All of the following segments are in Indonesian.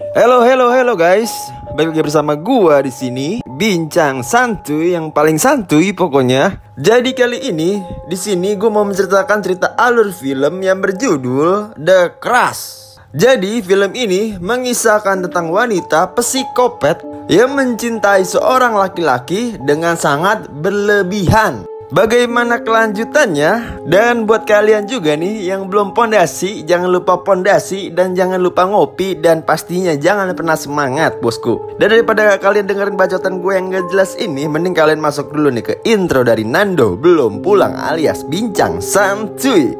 Halo guys. Balik lagi bersama gua di sini, bincang santuy yang paling santuy pokoknya. Jadi kali ini di sini gua mau menceritakan cerita alur film yang berjudul The Crush. Jadi film ini mengisahkan tentang wanita psikopat yang mencintai seorang laki-laki dengan sangat berlebihan. Bagaimana kelanjutannya? Dan buat kalian juga nih yang belum pondasi, jangan lupa pondasi dan jangan lupa ngopi. Dan pastinya jangan pernah semangat bosku. Dan daripada kalian dengerin bacotan gue yang gak jelas ini, mending kalian masuk dulu nih ke intro dari Nando Belum Pulang alias Bincang Santuy.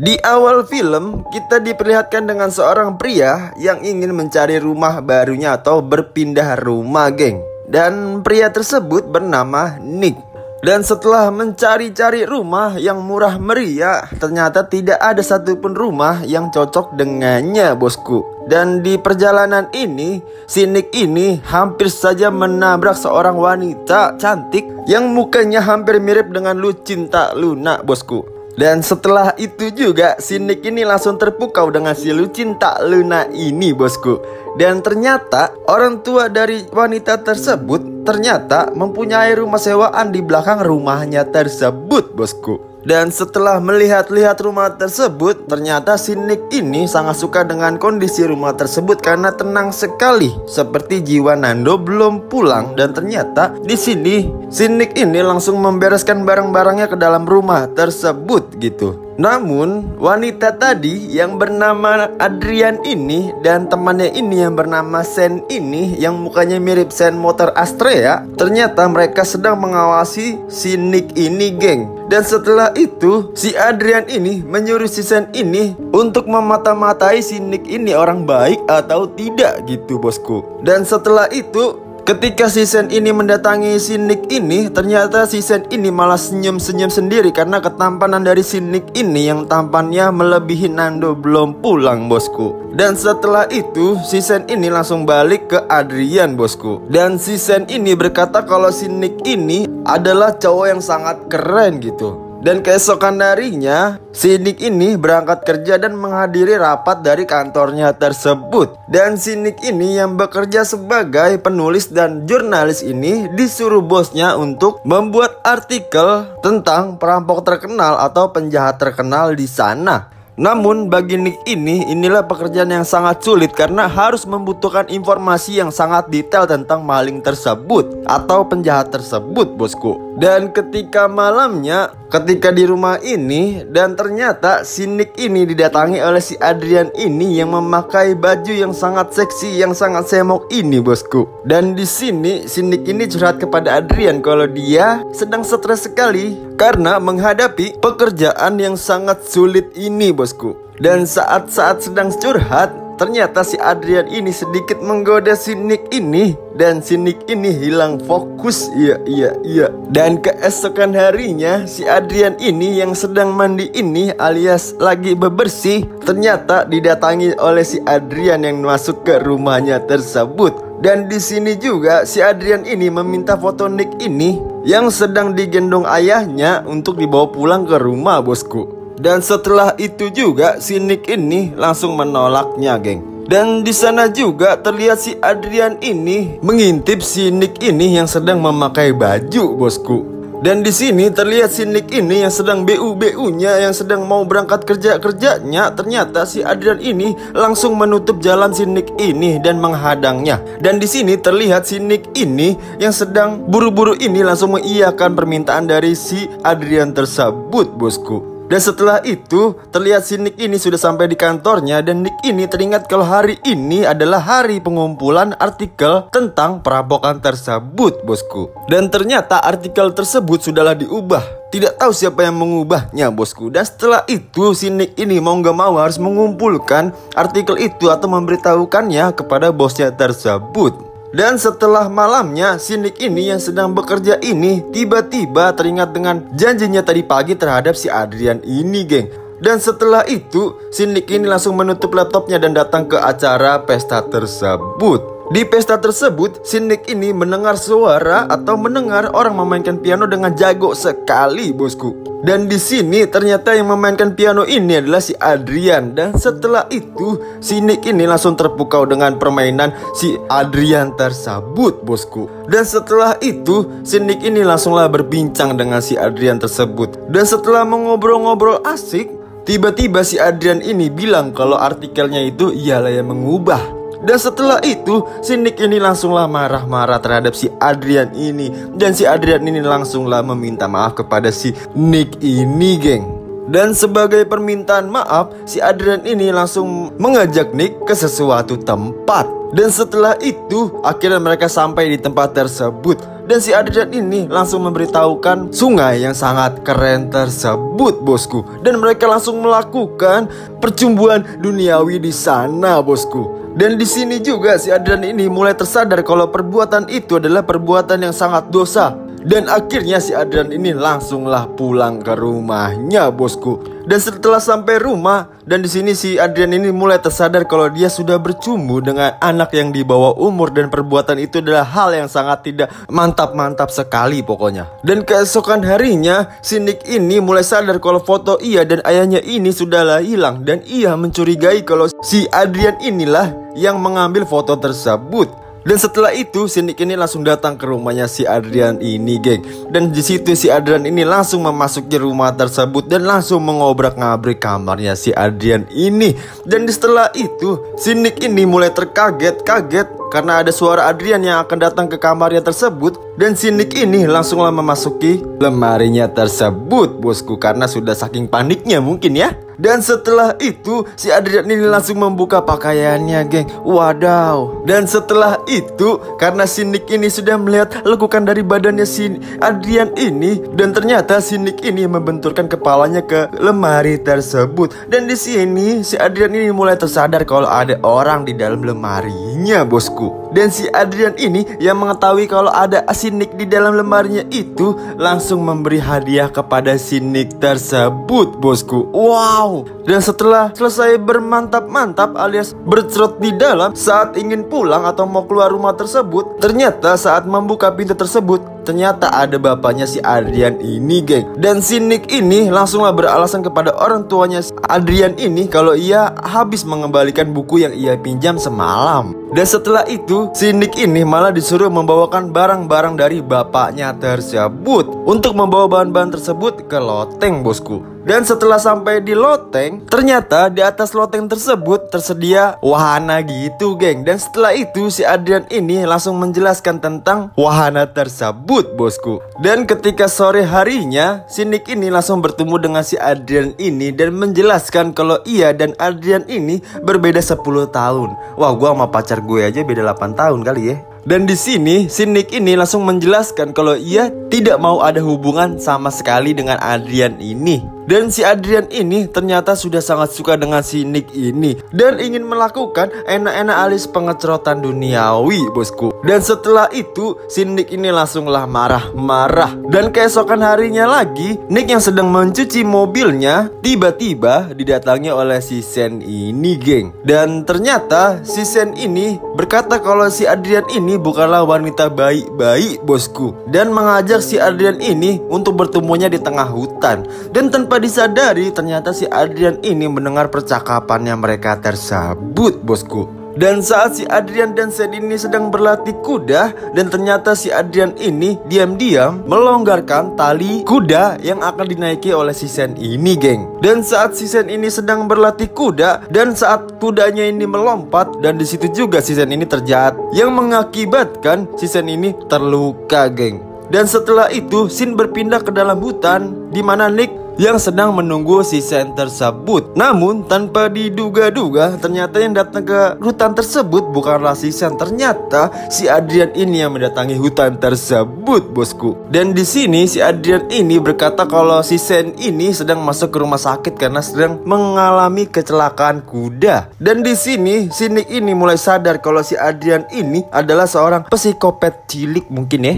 Di awal film, kita diperlihatkan dengan seorang pria yang ingin mencari rumah barunya atau berpindah rumah, geng. Dan pria tersebut bernama Nick. Dan setelah mencari-cari rumah yang murah meriah, ternyata tidak ada satupun rumah yang cocok dengannya, bosku. Dan di perjalanan ini, si Nick ini hampir saja menabrak seorang wanita cantik yang mukanya hampir mirip dengan Lucinta Luna, bosku. Dan setelah itu juga si Nick ini langsung terpukau dengan si Lucinta Luna ini, bosku. Dan ternyata orang tua dari wanita tersebut ternyata mempunyai rumah sewaan di belakang rumahnya tersebut, bosku. Dan setelah melihat-lihat rumah tersebut, ternyata si Nick ini sangat suka dengan kondisi rumah tersebut karena tenang sekali, seperti jiwa Nando belum pulang. Dan ternyata di sini si Nick ini langsung membereskan barang-barangnya ke dalam rumah tersebut gitu. Namun wanita tadi yang bernama Adrian ini dan temannya ini yang bernama Sen ini, yang mukanya mirip Sen motor Astrea, ternyata mereka sedang mengawasi si Nick ini, geng. Dan setelah itu si Adrian ini menyuruh si Sen ini untuk memata-matai si Nick ini orang baik atau tidak gitu, bosku. Dan setelah itu ketika si Sen ini mendatangi si Nick ini, ternyata si Sen ini malah senyum-senyum sendiri karena ketampanan dari si Nick ini yang tampannya melebihi Nando belum pulang, bosku. Dan setelah itu si Sen ini langsung balik ke Adrian, bosku. Dan si Sen ini berkata kalau si Nick ini adalah cowok yang sangat keren gitu. Dan keesokan harinya si Nick ini berangkat kerja dan menghadiri rapat dari kantornya tersebut. Dan si Nick ini yang bekerja sebagai penulis dan jurnalis ini disuruh bosnya untuk membuat artikel tentang perampok terkenal atau penjahat terkenal di sana. Namun bagi Nick ini, inilah pekerjaan yang sangat sulit karena harus membutuhkan informasi yang sangat detail tentang maling tersebut atau penjahat tersebut, bosku. Dan ketika malamnya, ketika di rumah ini, dan ternyata si Nick ini didatangi oleh si Adrian ini yang memakai baju yang sangat seksi, yang sangat semok ini, bosku. Dan di sini si Nick ini curhat kepada Adrian kalau dia sedang stres sekali karena menghadapi pekerjaan yang sangat sulit ini, bosku. Dan saat-saat sedang curhat, ternyata si Adrian ini sedikit menggoda si Nick ini. Dan si Nick ini hilang fokus. Iya. Dan keesokan harinya si Adrian ini yang sedang mandi ini alias lagi bebersih, ternyata didatangi oleh si Adrian yang masuk ke rumahnya tersebut. Dan di sini juga si Adrian ini meminta foto Nick ini yang sedang digendong ayahnya untuk dibawa pulang ke rumah, bosku. Dan setelah itu juga si Nick ini langsung menolaknya, geng. Dan di sana juga terlihat si Adrian ini mengintip si Nick ini yang sedang memakai baju, bosku. Dan di sini terlihat si Nick ini yang sedang BU-BU-nya, yang sedang mau berangkat kerjanya. Ternyata si Adrian ini langsung menutup jalan si Nick ini dan menghadangnya. Dan di sini terlihat si Nick ini yang sedang buru-buru ini langsung mengiyakan permintaan dari si Adrian tersebut, bosku. Dan setelah itu terlihat si Nick ini sudah sampai di kantornya. Dan Nick ini teringat kalau hari ini adalah hari pengumpulan artikel tentang perampokan tersebut, bosku. Dan ternyata artikel tersebut sudahlah diubah. Tidak tahu siapa yang mengubahnya, bosku. Dan setelah itu si Nick ini mau gak mau harus mengumpulkan artikel itu atau memberitahukannya kepada bosnya tersebut. Dan setelah malamnya, si Nick ini yang sedang bekerja ini tiba-tiba teringat dengan janjinya tadi pagi terhadap si Adrian ini, geng. Dan setelah itu, si Nick ini langsung menutup laptopnya dan datang ke acara pesta tersebut. Di pesta tersebut, si Nick ini mendengar suara atau mendengar orang memainkan piano dengan jago sekali, bosku. Dan di sini ternyata yang memainkan piano ini adalah si Adrian. Dan setelah itu si Nick ini langsung terpukau dengan permainan si Adrian tersebut, bosku. Dan setelah itu si Nick ini langsunglah berbincang dengan si Adrian tersebut. Dan setelah mengobrol-ngobrol asik, tiba-tiba si Adrian ini bilang kalau artikelnya itu ialah yang mengubah. Dan setelah itu si Nick ini langsunglah marah-marah terhadap si Adrian ini. Dan si Adrian ini langsunglah meminta maaf kepada si Nick ini, geng. Dan sebagai permintaan maaf, si Adrian ini langsung mengajak Nick ke sesuatu tempat. Dan setelah itu akhirnya mereka sampai di tempat tersebut. Dan si Adrian ini langsung memberitahukan sungai yang sangat keren tersebut, bosku. Dan mereka langsung melakukan percumbuan duniawi di sana, bosku. Dan di sini juga si Adrian ini mulai tersadar kalau perbuatan itu adalah perbuatan yang sangat dosa. Dan akhirnya si Adrian ini langsunglah pulang ke rumahnya, bosku. Dan setelah sampai rumah, dan di sini si Adrian ini mulai tersadar kalau dia sudah bercumbu dengan anak yang di bawah umur. Dan perbuatan itu adalah hal yang sangat tidak mantap sekali pokoknya. Dan keesokan harinya si Nick ini mulai sadar kalau foto ia dan ayahnya ini sudahlah hilang. Dan ia mencurigai kalau si Adrian inilah yang mengambil foto tersebut. Dan setelah itu si Nick ini langsung datang ke rumahnya si Adrian ini, geng. Dan di situ si Adrian ini langsung memasuki rumah tersebut dan langsung mengobrak-ngabrik kamarnya si Adrian ini. Dan setelah itu si Nick ini mulai terkaget-kaget karena ada suara Adrian yang akan datang ke kamarnya tersebut. Dan si Nick ini langsunglah memasuki lemarinya tersebut, bosku, karena sudah saking paniknya mungkin ya. Dan setelah itu si Adrian ini langsung membuka pakaiannya, geng. Wadaw. Dan setelah itu karena si Nick ini sudah melihat lekukan dari badannya si Adrian ini, dan ternyata si Nick ini membenturkan kepalanya ke lemari tersebut. Dan di sini si Adrian ini mulai tersadar kalau ada orang di dalam lemarinya, bosku. Dan si Adrian ini yang mengetahui kalau ada si Nick di dalam lemarinya itu langsung memberi hadiah kepada si Nick tersebut, bosku. Wow. Dan setelah selesai bermantap-mantap alias bercerot di dalam, saat ingin pulang atau mau keluar rumah tersebut, ternyata saat membuka pintu tersebut, ternyata ada bapaknya si Adrian ini, geng. Dan si Nick ini langsunglah beralasan kepada orang tuanya Adrian ini kalau ia habis mengembalikan buku yang ia pinjam semalam. Dan setelah itu si Nick ini malah disuruh membawakan barang-barang dari bapaknya tersebut untuk membawa bahan-bahan tersebut ke loteng, bosku. Dan setelah sampai di loteng, ternyata di atas loteng tersebut tersedia wahana gitu, geng. Dan setelah itu si Adrian ini langsung menjelaskan tentang wahana tersebut, bosku. Dan ketika sore harinya si Nick ini langsung bertemu dengan si Adrian ini dan menjelaskan kalau ia dan Adrian ini berbeda 10 tahun. Wah, gua sama pacar gue aja beda 8 tahun kali ya. Dan di sini si Nick ini langsung menjelaskan kalau ia tidak mau ada hubungan sama sekali dengan Adrian ini. Dan si Adrian ini ternyata sudah sangat suka dengan si Nick ini dan ingin melakukan enak-enak alias pengecerotan duniawi, bosku. Dan setelah itu si Nick ini langsunglah marah-marah. Dan keesokan harinya lagi, Nick yang sedang mencuci mobilnya tiba-tiba didatangi oleh si Sen ini, geng. Dan ternyata si Sen ini berkata kalau si Adrian ini bukanlah wanita baik-baik, bosku, dan mengajak si Adrian ini untuk bertemunya di tengah hutan. Dan tanpa disadari ternyata si Adrian ini mendengar percakapannya mereka tersebut, bosku. Dan saat si Adrian dan Sen ini sedang berlatih kuda, dan ternyata si Adrian ini diam-diam melonggarkan tali kuda yang akan dinaiki oleh si Sen ini, geng. Dan saat si Sen ini sedang berlatih kuda, dan saat kudanya ini melompat, dan di situ juga si Sen ini terjatuh, yang mengakibatkan si Sen ini terluka, geng. Dan setelah itu Sin berpindah ke dalam hutan di mana Nick yang sedang menunggu si Sen tersebut. Namun tanpa diduga-duga ternyata yang datang ke hutan tersebut bukanlah si Sen, ternyata si Adrian ini yang mendatangi hutan tersebut, bosku. Dan di sini si Adrian ini berkata kalau si Sen ini sedang masuk ke rumah sakit karena sedang mengalami kecelakaan kuda. Dan di sini si Nick ini mulai sadar kalau si Adrian ini adalah seorang psikopat cilik mungkin ya.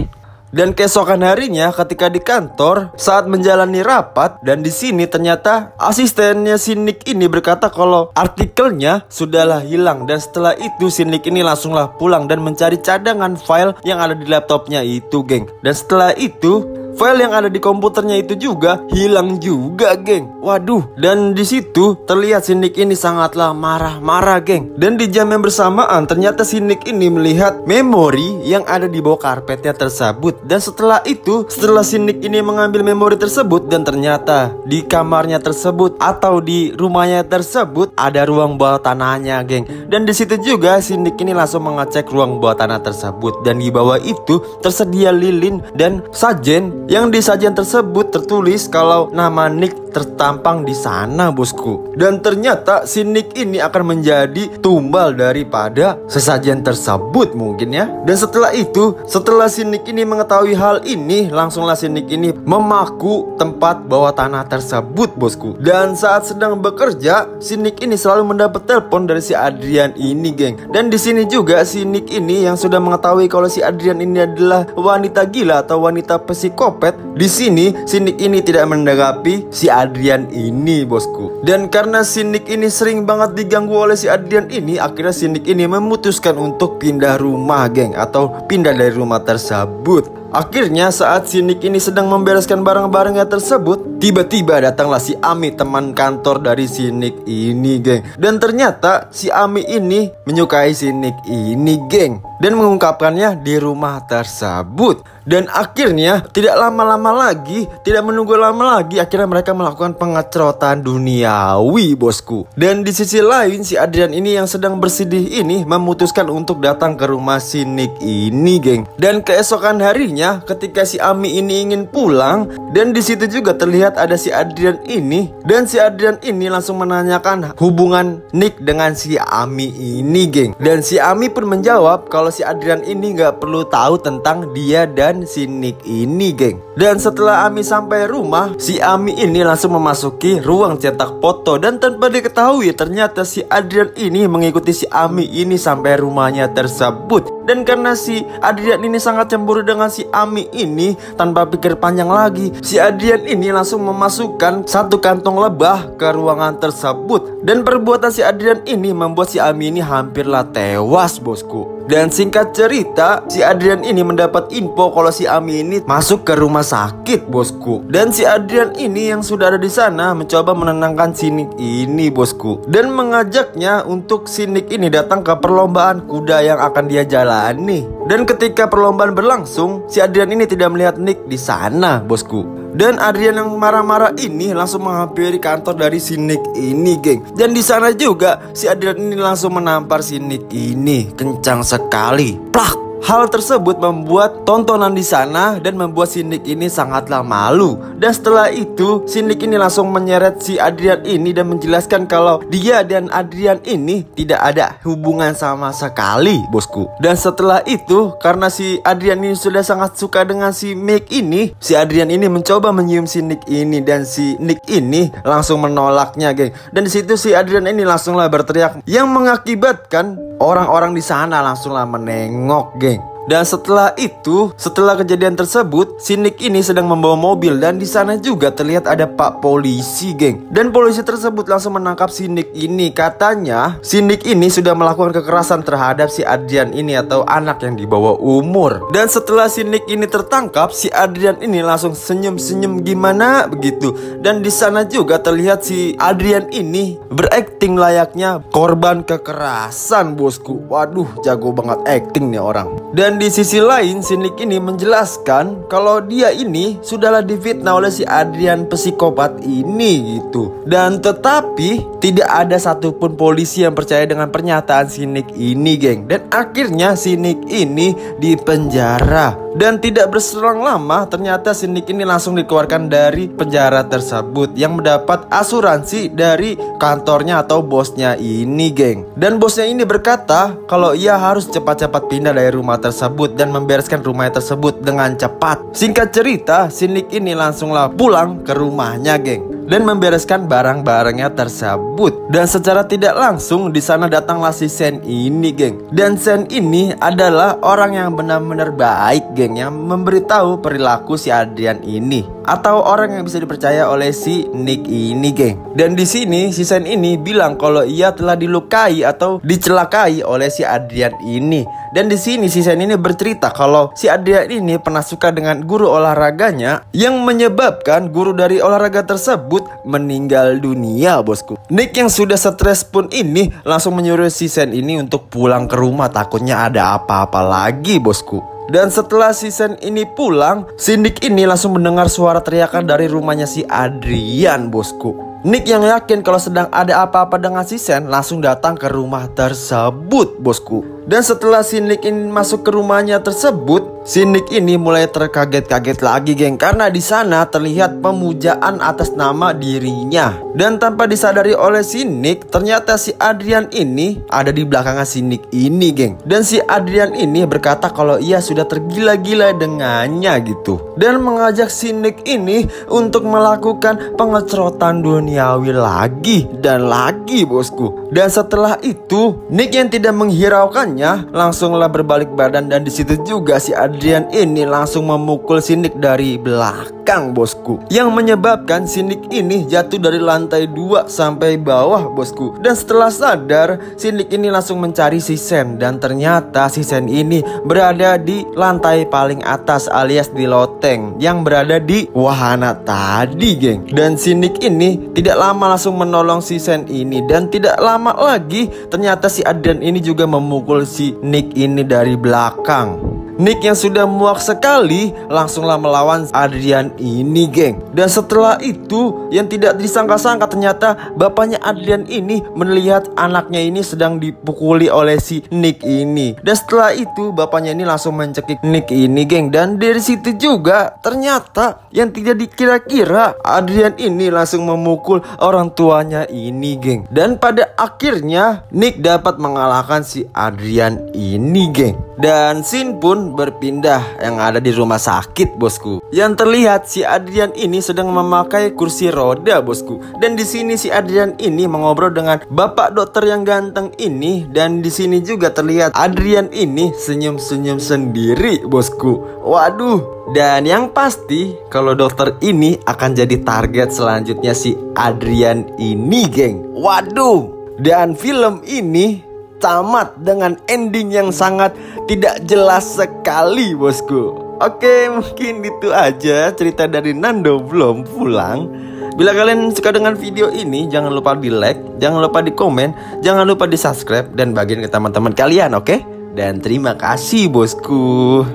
Dan keesokan harinya ketika di kantor saat menjalani rapat, dan di sini ternyata asistennya si Nick ini berkata kalau artikelnya sudahlah hilang. Dan setelah itu si Nick ini langsunglah pulang dan mencari cadangan file yang ada di laptopnya itu, geng. Dan setelah itu file yang ada di komputernya itu juga hilang juga, geng. Waduh, dan di situ terlihat si Nick ini sangatlah marah-marah, geng. Dan di jam yang bersamaan ternyata si Nick ini melihat memori yang ada di bawah karpetnya tersebut. Dan setelah itu, setelah si Nick ini mengambil memori tersebut, dan ternyata di kamarnya tersebut atau di rumahnya tersebut ada ruang bawah tanahnya, geng. Dan di situ juga si Nick ini langsung mengecek ruang bawah tanah tersebut, dan di bawah itu tersedia lilin dan sajen. Yang di sajian tersebut tertulis kalau nama Nick tertampang di sana, bosku. Dan ternyata si Nick ini akan menjadi tumbal daripada sesajen tersebut mungkin ya. Dan setelah itu, setelah si Nick ini mengetahui hal ini, langsunglah si Nick ini memaku tempat bawah tanah tersebut, bosku. Dan saat sedang bekerja, si Nick ini selalu mendapat telepon dari si Adrian ini, geng. Dan di sini juga si Nick ini yang sudah mengetahui kalau si Adrian ini adalah wanita gila atau wanita psikopat. Di sini si Nick ini tidak menanggapi si Adrian ini, bosku. Dan karena si Nick ini sering banget diganggu oleh si Adrian ini, akhirnya si Nick ini memutuskan untuk pindah rumah, geng, atau pindah dari rumah tersebut. Akhirnya saat si Nick ini sedang membereskan barang-barangnya tersebut, tiba-tiba datanglah si Ami, teman kantor dari si Nick ini, geng. Dan ternyata si Ami ini menyukai si Nick ini, geng, dan mengungkapkannya di rumah tersebut. Dan akhirnya tidak lama-lama lagi, tidak menunggu lama lagi, akhirnya mereka melakukan pengecerotan duniawi, bosku. Dan di sisi lain si Adrian ini yang sedang bersedih ini memutuskan untuk datang ke rumah si Nick ini, geng. Dan keesokan harinya ketika si Ami ini ingin pulang, dan di situ juga terlihat ada si Adrian ini, dan si Adrian ini langsung menanyakan hubungan Nick dengan si Ami ini, geng. Dan si Ami pun menjawab kalau si Adrian ini nggak perlu tahu tentang dia dan si Nick ini, geng. Dan setelah Ami sampai rumah, si Ami ini langsung memasuki ruang cetak foto. Dan tanpa diketahui ternyata si Adrian ini mengikuti si Ami ini sampai rumahnya tersebut. Dan karena si Adrian ini sangat cemburu dengan si Ami ini, tanpa pikir panjang lagi, si Adrian ini langsung memasukkan satu kantong lebah ke ruangan tersebut. Dan perbuatan si Adrian ini membuat si Ami ini hampirlah tewas, bosku. Dan singkat cerita, si Adrian ini mendapat info kalau si Ami ini masuk ke rumah sakit, bosku. Dan si Adrian ini yang sudah ada di sana mencoba menenangkan si Nick ini, bosku, dan mengajaknya untuk si Nick ini datang ke perlombaan kuda yang akan dia jalani. Dan ketika perlombaan berlangsung, si Adrian ini tidak melihat Nick di sana, bosku. Dan Adrian yang marah-marah ini langsung menghampiri kantor dari si Nick ini, geng. Dan di sana juga si Adrian ini langsung menampar si Nick ini kencang sekali. Plak! Hal tersebut membuat tontonan di sana dan membuat si Nick ini sangatlah malu. Dan setelah itu si Nick ini langsung menyeret si Adrian ini dan menjelaskan kalau dia dan Adrian ini tidak ada hubungan sama sekali, bosku. Dan setelah itu karena si Adrian ini sudah sangat suka dengan si Nick ini, si Adrian ini mencoba menyium si Nick ini, dan si Nick ini langsung menolaknya, geng. Dan di situ si Adrian ini langsunglah berteriak yang mengakibatkan orang-orang di sana langsunglah menengok, geng. Dan setelah itu, setelah kejadian tersebut, si Nick ini sedang membawa mobil, dan di sana juga terlihat ada Pak Polisi, geng. Dan polisi tersebut langsung menangkap si Nick ini. Katanya si Nick ini sudah melakukan kekerasan terhadap si Adrian ini atau anak yang di bawah umur. Dan setelah si Nick ini tertangkap, si Adrian ini langsung senyum-senyum gimana begitu. Dan di sana juga terlihat si Adrian ini berakting layaknya korban kekerasan, bosku. Waduh, jago banget acting nih orang. Dan di sisi lain si Nick ini menjelaskan kalau dia ini sudahlah difitnah oleh si Adrian psikopat ini, gitu. Dan tetapi tidak ada satupun polisi yang percaya dengan pernyataan si Nick ini, geng. Dan akhirnya si Nick ini dipenjara. Dan tidak berselang lama ternyata si Nick ini langsung dikeluarkan dari penjara tersebut yang mendapat asuransi dari kantornya atau bosnya ini, geng. Dan bosnya ini berkata kalau ia harus cepat-cepat pindah dari rumah tersebut dan membereskan rumahnya tersebut dengan cepat. Singkat cerita, si Nick ini langsunglah pulang ke rumahnya, geng. dan membereskan barang-barangnya tersebut. Dan secara tidak langsung di sana datanglah si Sen ini, geng. Dan Sen ini adalah orang yang benar-benar baik, geng, yang memberitahu perilaku si Adrian ini, atau orang yang bisa dipercaya oleh si Nick ini, geng. Dan di sini si Sen ini bilang kalau ia telah dilukai atau dicelakai oleh si Adrian ini. Dan di sini si Sen ini bercerita kalau si Adrian ini pernah suka dengan guru olahraganya yang menyebabkan guru dari olahraga tersebut meninggal dunia, bosku. Nick yang sudah stres pun ini langsung menyuruh si Sen ini untuk pulang ke rumah, takutnya ada apa-apa lagi, bosku. Dan setelah si Sen ini pulang, si Nick ini langsung mendengar suara teriakan dari rumahnya si Adrian, bosku. Nick yang yakin kalau sedang ada apa-apa dengan si Sen langsung datang ke rumah tersebut, bosku. Dan setelah si Nick ini masuk ke rumahnya tersebut, si Nick ini mulai terkaget-kaget lagi, geng, karena di sana terlihat pemujaan atas nama dirinya. Dan tanpa disadari oleh si Nick, ternyata si Adrian ini ada di belakangnya si Nick ini, geng. Dan si Adrian ini berkata kalau ia sudah tergila-gila dengannya gitu, dan mengajak si Nick ini untuk melakukan pengecerotan duniawi lagi dan lagi, bosku. Dan setelah itu Nick yang tidak menghiraukannya langsunglah berbalik badan, dan disitu juga si Adrian ini langsung memukul si Nick dari belakang, bosku, yang menyebabkan si Nick ini jatuh dari lantai 2 sampai bawah, bosku. Dan setelah sadar, si Nick ini langsung mencari si Sen, dan ternyata si Sen ini berada di lantai paling atas alias di loteng yang berada di wahana tadi, geng. Dan si Nick ini tidak lama langsung menolong si Sen ini, dan tidak lama lagi ternyata si Adrian ini juga memukul si Nick ini dari belakang. Nick yang sudah muak sekali langsunglah melawan Adrian ini, geng. Dan setelah itu yang tidak disangka-sangka ternyata bapaknya Adrian ini melihat anaknya ini sedang dipukuli oleh si Nick ini. Dan setelah itu bapaknya ini langsung mencekik Nick ini, geng. Dan dari situ juga ternyata yang tidak dikira-kira Adrian ini langsung memukul orang tuanya ini, geng. Dan pada akhirnya Nick dapat mengalahkan si Adrian ini, geng. Dan scene pun berpindah yang ada di rumah sakit, bosku. Yang terlihat si Adrian ini sedang memakai kursi roda, bosku. Dan di sini si Adrian ini mengobrol dengan bapak dokter yang ganteng ini. Dan di sini juga terlihat Adrian ini senyum-senyum sendiri, bosku. Waduh. Dan yang pasti kalau dokter ini akan jadi target selanjutnya si Adrian ini, geng. Waduh. Dan film ini tamat dengan ending yang sangat tidak jelas sekali, bosku. Oke, mungkin itu aja cerita dari Nando belum pulang. Bila kalian suka dengan video ini, jangan lupa di like, jangan lupa di komen, jangan lupa di subscribe, dan bagiin ke teman-teman kalian, oke? Dan terima kasih, bosku.